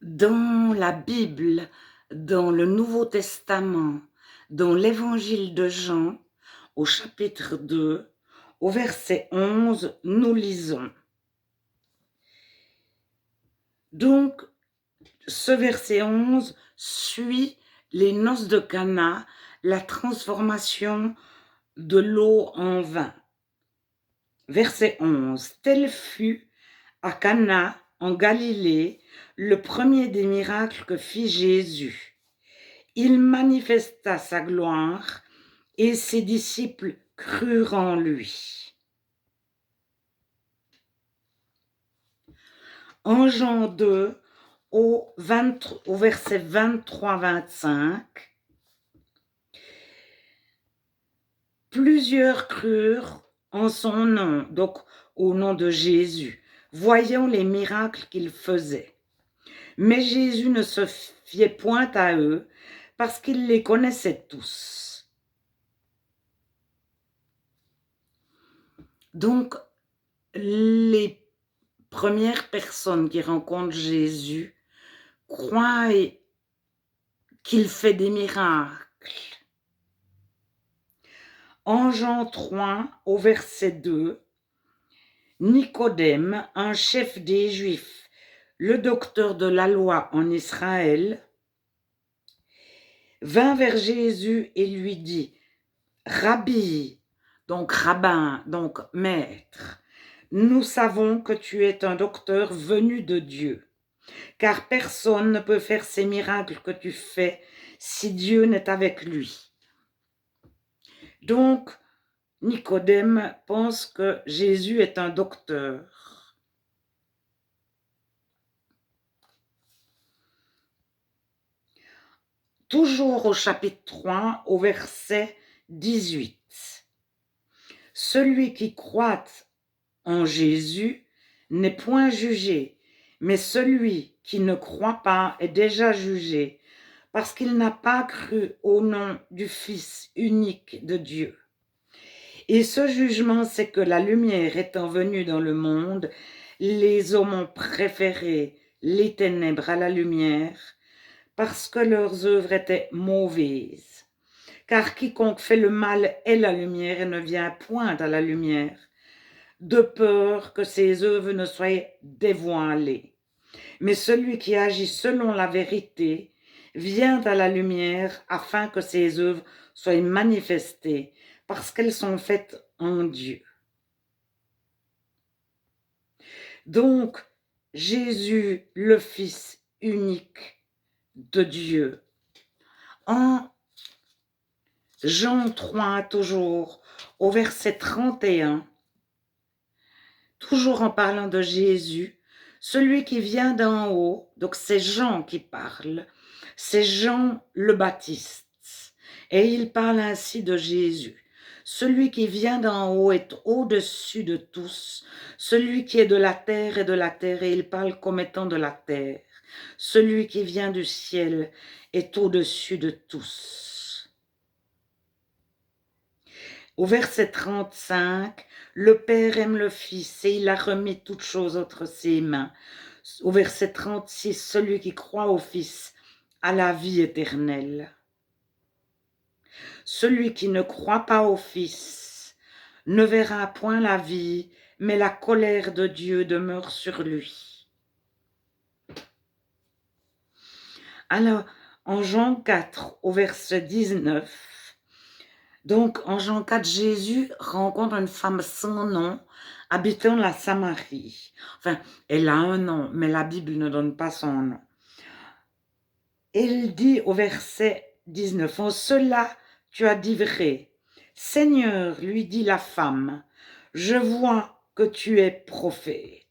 Dans la Bible, dans le Nouveau Testament, dans l'Évangile de Jean, au chapitre 2, au verset 11, nous lisons. Donc, ce verset 11 suit les noces de Cana, la transformation de l'eau en vin. Verset 11. Tel fut à Cana, en Galilée, le premier des miracles que fit Jésus. Il manifesta sa gloire et ses disciples crurent en lui. En Jean 2, au verset 23-25, plusieurs crurent en son nom, donc au nom de Jésus, voyant les miracles qu'il faisait. Mais Jésus ne se fiait point à eux, parce qu'il les connaissait tous. Donc, les premières personnes qui rencontrent Jésus croient qu'il fait des miracles. En Jean 3, au verset 2, Nicodème, un chef des Juifs, le docteur de la loi en Israël, vint vers Jésus et lui dit, « Rabbi », donc rabbin, donc maître, « nous savons que tu es un docteur venu de Dieu, car personne ne peut faire ces miracles que tu fais si Dieu n'est avec lui. » Donc, Nicodème pense que Jésus est un docteur. Toujours au chapitre 3, au verset 18. Celui qui croit en Jésus n'est point jugé, mais celui qui ne croit pas est déjà jugé, parce qu'il n'a pas cru au nom du Fils unique de Dieu. Et ce jugement, c'est que la lumière étant venue dans le monde, les hommes ont préféré les ténèbres à la lumière, parce que leurs œuvres étaient mauvaises. Car quiconque fait le mal est la lumière et ne vient point à la lumière, de peur que ses œuvres ne soient dévoilées. Mais celui qui agit selon la vérité vient à la lumière afin que ses œuvres soient manifestées, parce qu'elles sont faites en Dieu. Donc, Jésus, le Fils unique de Dieu, en Jean 3, toujours, au verset 31, toujours en parlant de Jésus, celui qui vient d'en haut, donc c'est Jean qui parle, c'est Jean le Baptiste, et il parle ainsi de Jésus. Celui qui vient d'en haut est au-dessus de tous, celui qui est de la terre est de la terre, et il parle comme étant de la terre. Celui qui vient du ciel est au-dessus de tous. Au verset 35, le Père aime le Fils et il a remis toutes choses entre ses mains. Au verset 36, celui qui croit au Fils a la vie éternelle. Celui qui ne croit pas au Fils ne verra point la vie, mais la colère de Dieu demeure sur lui. Alors, en Jean 4, au verset 19, donc en Jean 4, Jésus rencontre une femme sans nom, habitant la Samarie. Enfin, elle a un nom, mais la Bible ne donne pas son nom. Il dit au verset 19, « En cela tu as dit vrai. Seigneur, lui dit la femme, je vois que tu es prophète. »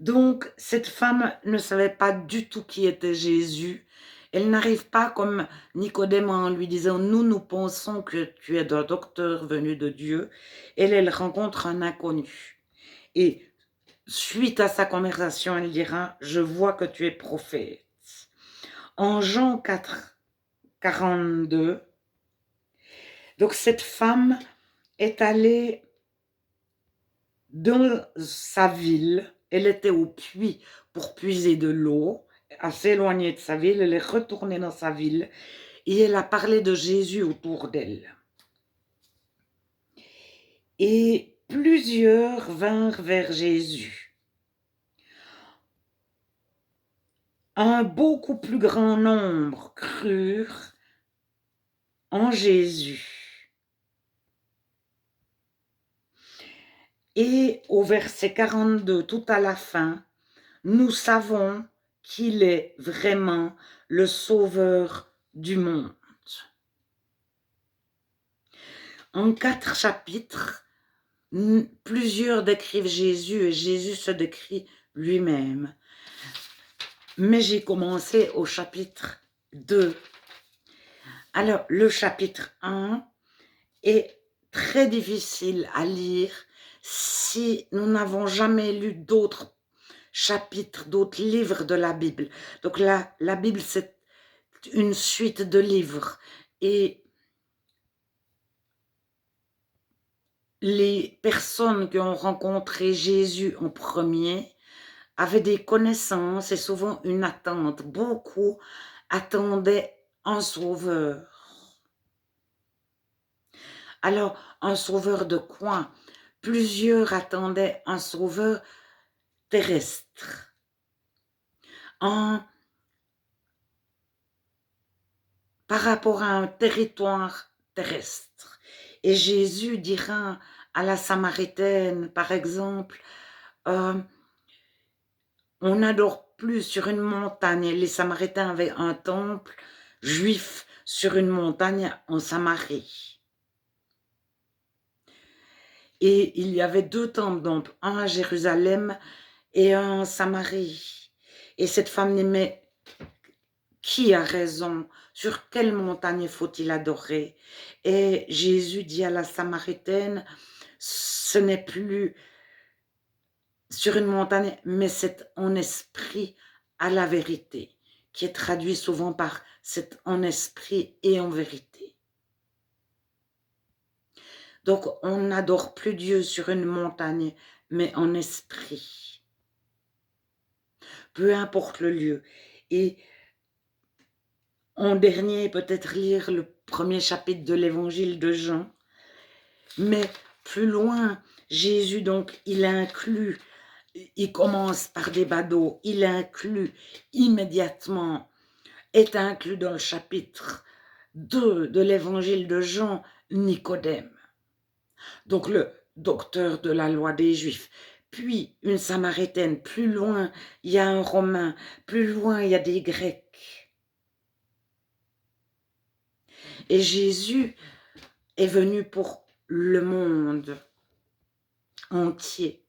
Donc, cette femme ne savait pas du tout qui était Jésus. Elle n'arrive pas comme Nicodème en lui disant « Nous pensons que tu es un docteur venu de Dieu. » Elle rencontre un inconnu. Et suite à sa conversation, elle dira « Je vois que tu es prophète. » En Jean 4, 42, donc cette femme est allée dans sa ville, Elle était au puits pour puiser de l'eau, assez éloignée de sa ville. Elle est retournée dans sa ville et elle a parlé de Jésus autour d'elle. Et plusieurs vinrent vers Jésus. Un beaucoup plus grand nombre crurent en Jésus. Et au verset 42, tout à la fin, nous savons qu'il est vraiment le sauveur du monde. En 4 chapitres, plusieurs décrivent Jésus et Jésus se décrit lui-même. Mais j'ai commencé au chapitre 2. Alors, le chapitre 1 est très difficile à lire si nous n'avons jamais lu d'autres chapitres, d'autres livres de la Bible. Donc la Bible, c'est une suite de livres. Et les personnes qui ont rencontré Jésus en premier avaient des connaissances et souvent une attente. Beaucoup attendaient un sauveur. Alors, un sauveur de quoi? Plusieurs attendaient un sauveur terrestre. Par rapport à un territoire terrestre. Et Jésus dira à la Samaritaine, par exemple, on n'adore plus sur une montagne. Les Samaritains avaient un temple juif sur une montagne en Samarie. Et il y avait 2 temples, donc un à Jérusalem et un en Samarie. Et cette femme n'aimait qui a raison, sur quelle montagne faut-il adorer? Et Jésus dit à la Samaritaine, ce n'est plus sur une montagne, mais c'est en esprit à la vérité, qui est traduit souvent par c'est en esprit et en vérité. Donc, on n'adore plus Dieu sur une montagne, mais en esprit. Peu importe le lieu. Et en dernier, peut-être lire le 1er chapitre de l'évangile de Jean. Mais plus loin, Jésus, donc, il inclut, il commence par des badauds, il inclut immédiatement, est inclus dans le chapitre 2 de l'évangile de Jean, Nicodème. Donc le docteur de la loi des Juifs, puis une Samaritaine, plus loin il y a un Romain, plus loin il y a des Grecs. Et Jésus est venu pour le monde entier.